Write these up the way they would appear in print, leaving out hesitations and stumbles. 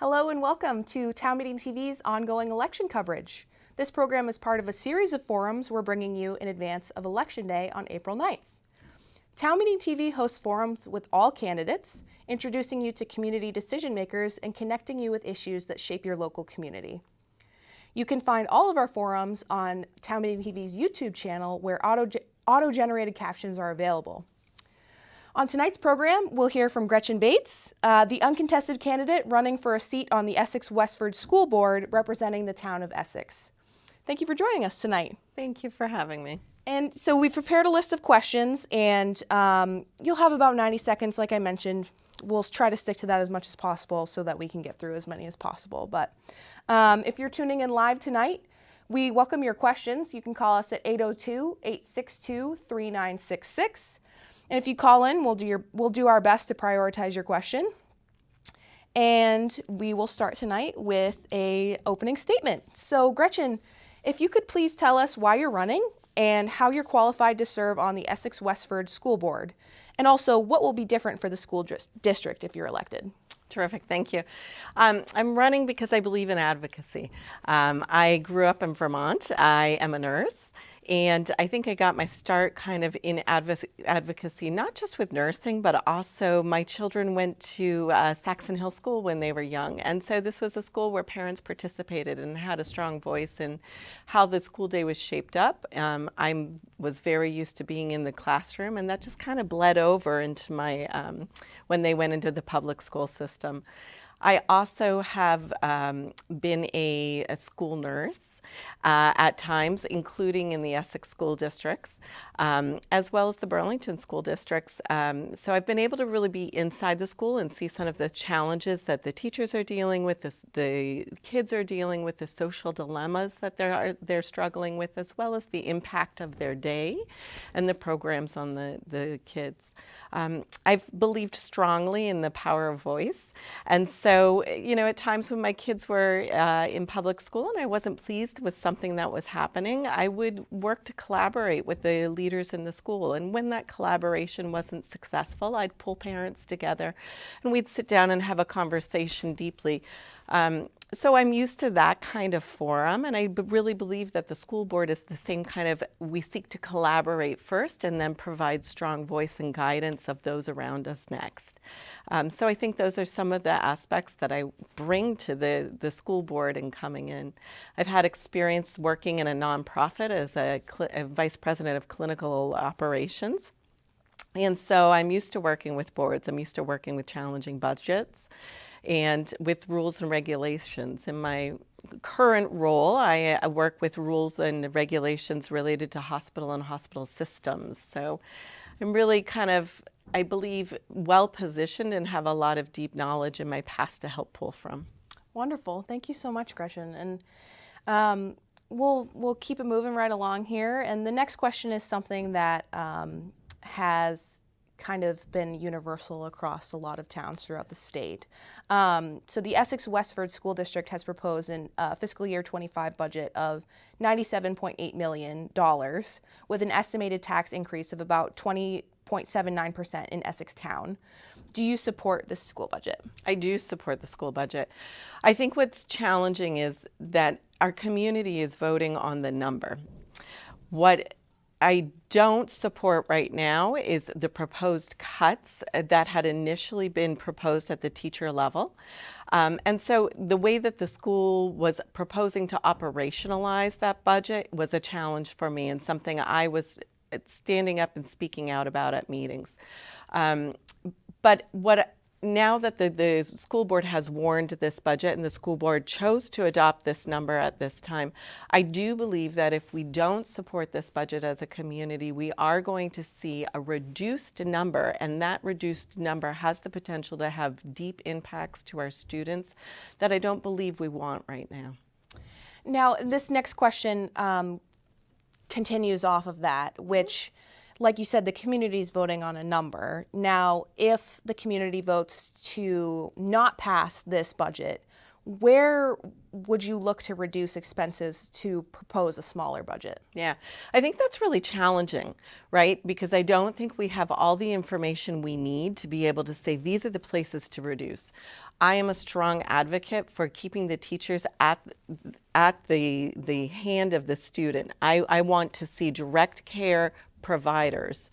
Hello and welcome to Town Meeting TV's ongoing election coverage. This program is part of a series of forums we're bringing you in advance of Election Day on April 9th. Town Meeting TV hosts forums with all candidates, introducing you to community decision makers and connecting you with issues that shape your local community. You can find all of our forums on Town Meeting TV's YouTube channel where auto-generated captions are available. On tonight's program, we'll hear from Gretchen Bates, the uncontested candidate running for a seat on the Essex-Westford School Board representing the town of Essex. Thank you for joining us tonight. Thank you for having me. And so we've prepared a list of questions, and you'll have about 90 seconds, like I mentioned. We'll try to stick to that as much as possible so that we can get through as many as possible. But if you're tuning in live tonight, we welcome your questions. You can call us at 802-862-3966. And if you call in, we'll do our best to prioritize your question. And we will start tonight with an opening statement. So Gretchen, if you could please tell us why you're running and how you're qualified to serve on the Essex-Westford School Board, and also what will be different for the school district if you're elected. Terrific, thank you. I'm running because I believe in advocacy. I grew up in Vermont. I am a nurse. And I think I got my start kind of in advocacy, not just with nursing, but also my children went to Saxon Hill School when they were young. And so this was a school where parents participated and had a strong voice in how the school day was shaped up. I was very used to being in the classroom, and that just kind of bled over into my, when they went into the public school system. I also have been a school nurse at times, including in the Essex school districts, as well as the Burlington school districts. So I've been able to really be inside the school and see some of the challenges that the teachers are dealing with, the kids are dealing with, the social dilemmas that they're struggling with, as well as the impact of their day and the programs on the kids. I've believed strongly in the power of voice, and so, you know, at times when my kids were in public school and I wasn't pleased with something that was happening, I would work to collaborate with the leaders in the school. And when that collaboration wasn't successful, I'd pull parents together and we'd sit down and have a conversation deeply. So I'm used to that kind of forum, and I really believe that the school board is the same kind of, we seek to collaborate first and then provide strong voice and guidance of those around us next. So I think those are some of the aspects that I bring to the school board in coming in. I've had experience working in a nonprofit as a vice president of clinical operations. And so I'm used to working with boards. I'm used to working with challenging budgets and with rules and regulations. In my current role, I work with rules and regulations related to hospital and hospital systems. So I'm really kind of, I believe, well positioned and have a lot of deep knowledge in my past to help pull from. Wonderful. Thank you so much, Gretchen. And we'll keep it moving right along here. And the next question is something that has kind of been universal across a lot of towns throughout the state. So the Essex-Westford School District has proposed a fiscal year 25 budget of $97.8 million with an estimated tax increase of about 20.79% in Essex Town. Do you support this school budget? I do support the school budget. I think what's challenging is that our community is voting on the number. What I don't support right now is the proposed cuts that had initially been proposed at the teacher level. And so the way that the school was proposing to operationalize that budget was a challenge for me and something I was standing up and speaking out about at meetings. But now that the school board has warned this budget and the school board chose to adopt this number at this time, I do believe that if we don't support this budget as a community, we are going to see a reduced number, and that reduced number has the potential to have deep impacts to our students that I don't believe we want right now. Now, this next question continues off of that, which, like you said, the community is voting on a number. Now, if the community votes to not pass this budget, where would you look to reduce expenses to propose a smaller budget? Yeah, I think that's really challenging, right? Because I don't think we have all the information we need to be able to say these are the places to reduce. I am a strong advocate for keeping the teachers at the hand of the student. I want to see direct care providers,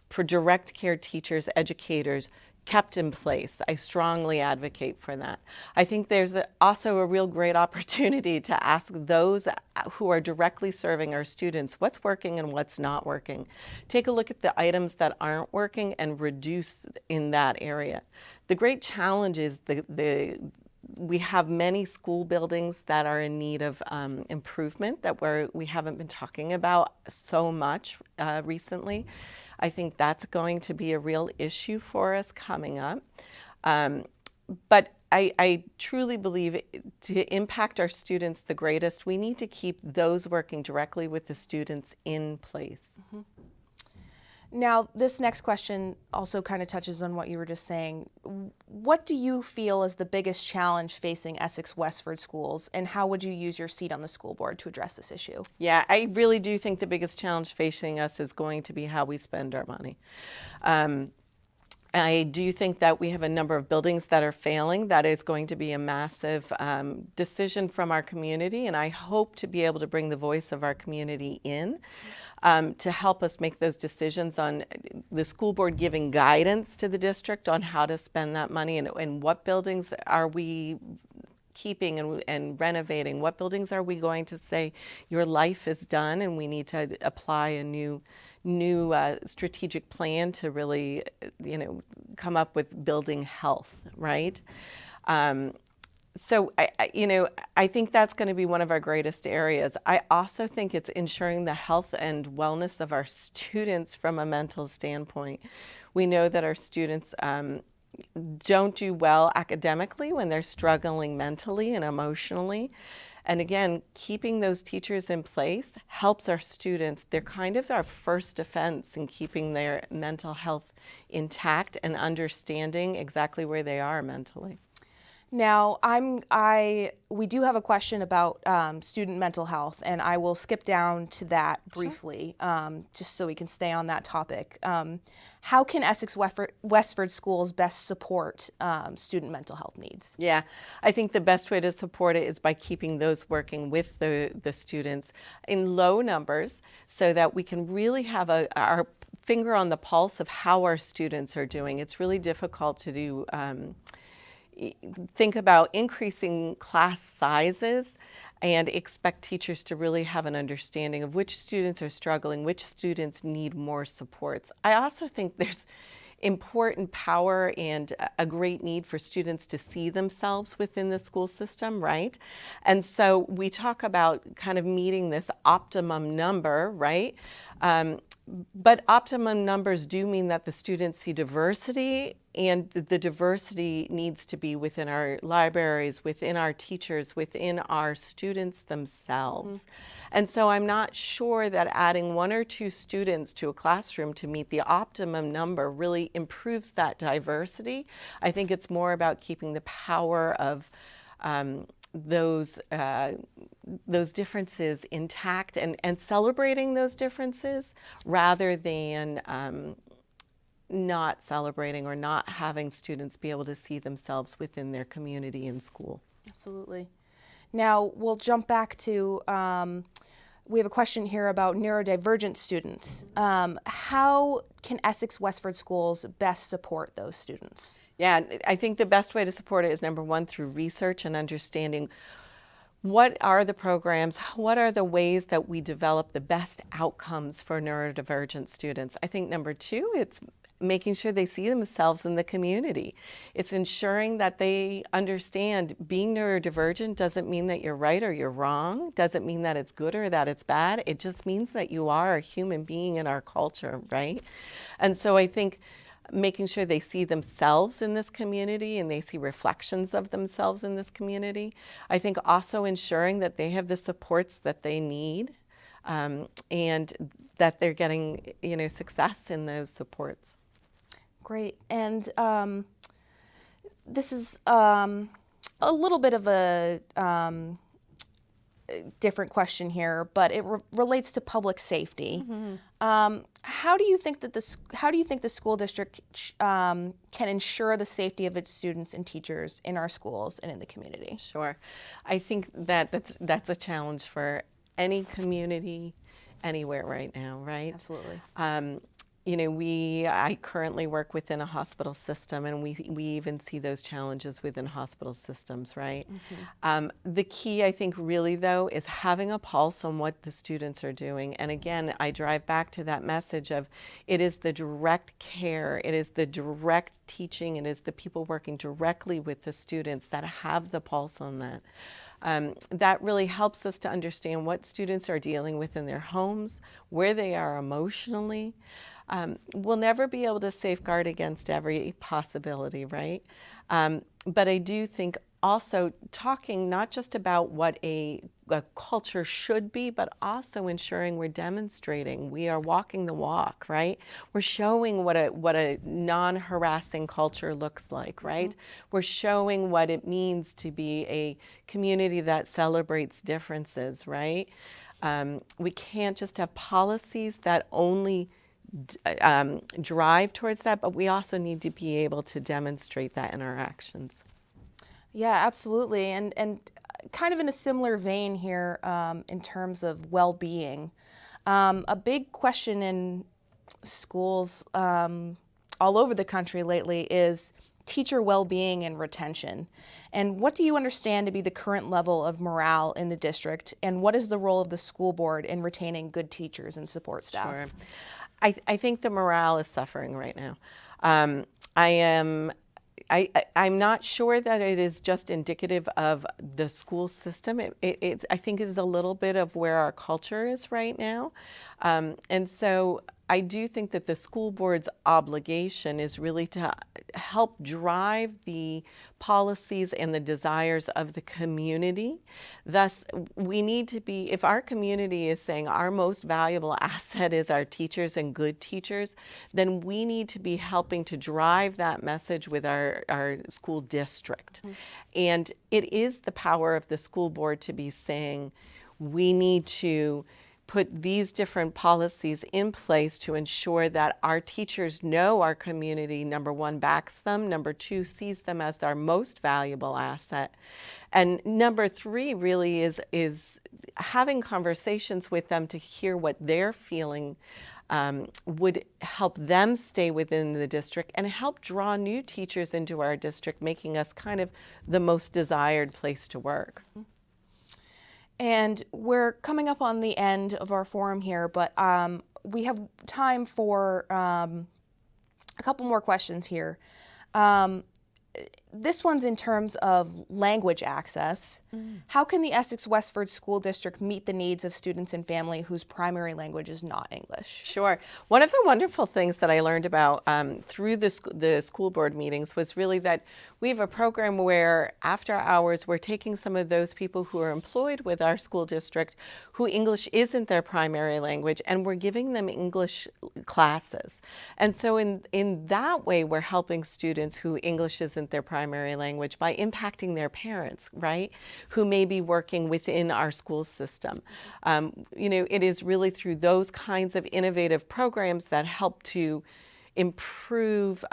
for direct care teachers, educators, kept in place. I strongly advocate for that. I think there's also a real great opportunity to ask those who are directly serving our students what's working and what's not working. Take a look at the items that aren't working and reduce in that area. The great challenge is we have many school buildings that are in need of improvement that we haven't been talking about so much recently. I think that's going to be a real issue for us coming up. But I truly believe to impact our students the greatest, we need to keep those working directly with the students in place. Mm-hmm. Now, this next question also kind of touches on what you were just saying. What do you feel is the biggest challenge facing Essex-Westford schools, and how would you use your seat on the school board to address this issue? Yeah, I really do think the biggest challenge facing us is going to be how we spend our money. I do think that we have a number of buildings that are failing. That is going to be a massive decision from our community, and I hope to be able to bring the voice of our community in to help us make those decisions on the school board giving guidance to the district on how to spend that money and what buildings are we keeping and renovating. What buildings are we going to say your life is done and we need to apply a new strategic plan to really, come up with building health, right? So I think that's going to be one of our greatest areas. I also think it's ensuring the health and wellness of our students from a mental standpoint. We know that our students don't do well academically when they're struggling mentally and emotionally. And again, keeping those teachers in place helps our students. They're kind of our first defense in keeping their mental health intact and understanding exactly where they are mentally. Now, we do have a question about student mental health, and I will skip down to that briefly, just so we can stay on that topic. How can Essex-Westford schools best support student mental health needs? Yeah, I think the best way to support it is by keeping those working with the students in low numbers so that we can really have our finger on the pulse of how our students are doing. It's really difficult to do think about increasing class sizes and expect teachers to really have an understanding of which students are struggling, which students need more supports. I also think there's important power and a great need for students to see themselves within the school system, right? And so we talk about kind of meeting this optimum number, right? But optimum numbers do mean that the students see diversity, and the diversity needs to be within our libraries, within our teachers, within our students themselves. Mm-hmm. And so I'm not sure that adding 1 or 2 students to a classroom to meet the optimum number really improves that diversity. I think it's more about keeping the power of those differences intact and celebrating those differences rather than not celebrating or not having students be able to see themselves within their community and school. Absolutely. Now we'll jump back to, we have a question here about neurodivergent students. How can Essex-Westford schools best support those students? Yeah, I think the best way to support it is number 1, through research and understanding what are the programs, what are the ways that we develop the best outcomes for neurodivergent students. I think number 2, it's making sure they see themselves in the community. It's ensuring that they understand being neurodivergent doesn't mean that you're right or you're wrong, doesn't mean that it's good or that it's bad. It just means that you are a human being in our culture, right? And so I think making sure they see themselves in this community and they see reflections of themselves in this community. I think also ensuring that they have the supports that they need and that they're getting, success in those supports. Great. And this is a little bit of a different question here, but it relates to public safety. How do you think that the school district can ensure the safety of its students and teachers in our schools and in the community? Sure. I think that's a challenge for any community anywhere right now, right? Absolutely. You know, I currently work within a hospital system, and we even see those challenges within hospital systems, right? The key, I think, really, though, is having a pulse on what the students are doing. And again, I drive back to that message of it is the direct care, it is the direct teaching, it is the people working directly with the students that have the pulse on that. That really helps us to understand what students are dealing with in their homes, where they are emotionally. We'll never be able to safeguard against every possibility, right? But I do think also talking not just about what a culture should be, but also ensuring we're demonstrating we are walking the walk, right? We're showing what a non-harassing culture looks like, right? We're showing what it means to be a community that celebrates differences, right? We can't just have policies that only drive towards that, but we also need to be able to demonstrate that in our actions. Yeah, absolutely. And kind of in a similar vein here in terms of well-being. A big question in schools all over the country lately is teacher well-being and retention. And what do you understand to be the current level of morale in the district? And what is the role of the school board in retaining good teachers and support staff? Sure. I think the morale is suffering right now. I'm not sure that it is just indicative of the school system. I think it is a little bit of where our culture is right now. And so I do think that the school board's obligation is really to help drive the policies and the desires of the community. Thus, we need to be, if our community is saying our most valuable asset is our teachers and good teachers, then we need to be helping to drive that message with our school district. And it is the power of the school board to be saying, we need to put these different policies in place to ensure that our teachers know our community, number one, backs them, number two, sees them as our most valuable asset, and number three really is having conversations with them to hear what they're feeling would help them stay within the district and help draw new teachers into our district, making us kind of the most desired place to work. And we're coming up on the end of our forum here, but we have time for a couple more questions here. This one's in terms of language access. How can the Essex-Westford School District meet the needs of students and family whose primary language is not English? Sure. One of the wonderful things that I learned about through the school board meetings was really that we have a program where after hours we're taking some of those people who are employed with our school district who English isn't their primary language, and we're giving them English classes. And so in that way we're helping students who English isn't their primary language by impacting their parents, right, who may be working within our school system. It is really through those kinds of innovative programs that help to improve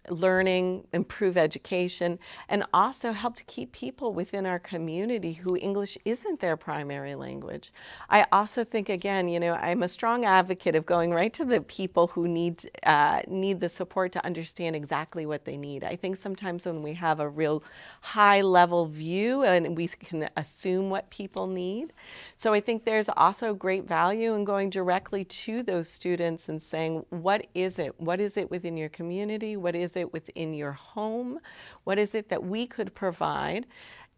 learning, improve education, and also help to keep people within our community who English isn't their primary language. I also think, again, I'm a strong advocate of going right to the people who need the support to understand exactly what they need. I think sometimes when we have a real high-level view and we can assume what people need. So I think there's also great value in going directly to those students and saying, what is it? What is it within your community? What is it within your home? What is it that we could provide?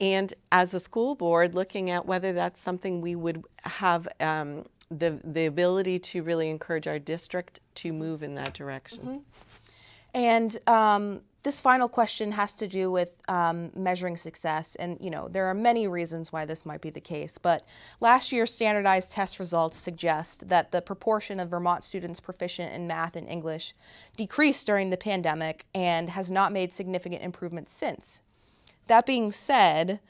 And as a school board, looking at whether that's something we would have the ability to really encourage our district to move in that direction. And this final question has to do with measuring success. And, there are many reasons why this might be the case. But last year's standardized test results suggest that the proportion of Vermont students proficient in math and English decreased during the pandemic and has not made significant improvements since. That being said,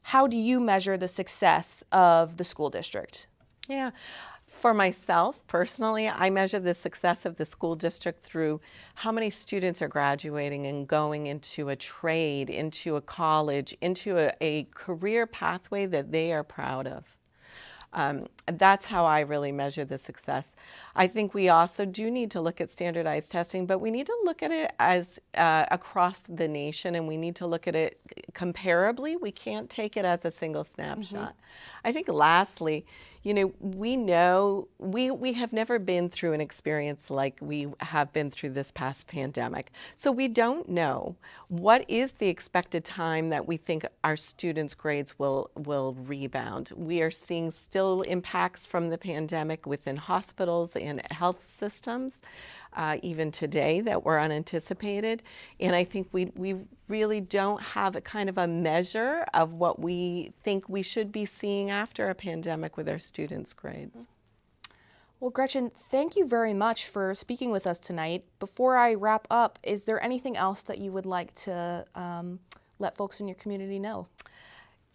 how do you measure the success of the school district? Yeah. For myself, personally, I measure the success of the school district through how many students are graduating and going into a trade, into a college, into a career pathway that they are proud of. That's how I really measure the success. I think we also do need to look at standardized testing, but we need to look at it as across the nation, and we need to look at it comparably. We can't take it as a single snapshot. I think lastly, we know we have never been through an experience like we have been through this past pandemic. So we don't know what is the expected time that we think our students' grades will rebound. We are seeing still impacts from the pandemic within hospitals and health systems, even today, that were unanticipated. And I think we really don't have a kind of a measure of what we think we should be seeing after a pandemic with our students' grades. Well, Gretchen, thank you very much for speaking with us tonight. Before I wrap up, is there anything else that you would like to let folks in your community know?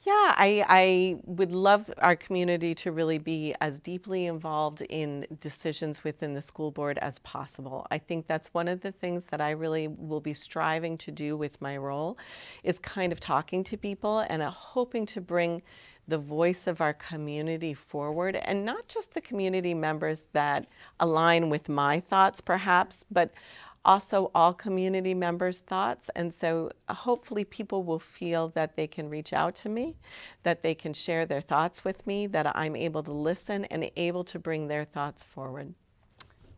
Yeah, I would love our community to really be as deeply involved in decisions within the school board as possible. I think that's one of the things that I really will be striving to do with my role, is kind of talking to people and hoping to bring the voice of our community forward, and not just the community members that align with my thoughts perhaps, but also all community members' thoughts. And so hopefully people will feel that they can reach out to me, that they can share their thoughts with me, that I'm able to listen and able to bring their thoughts forward.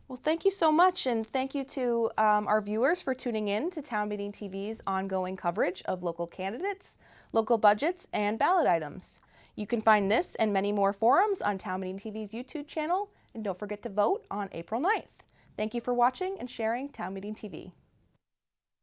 Well, thank you so much, and thank you to our viewers for tuning in to Town Meeting TV's ongoing coverage of local candidates, local budgets, and ballot items. You can find this and many more forums on Town Meeting TV's YouTube channel, and don't forget to vote on April 9th. Thank you for watching and sharing Town Meeting TV.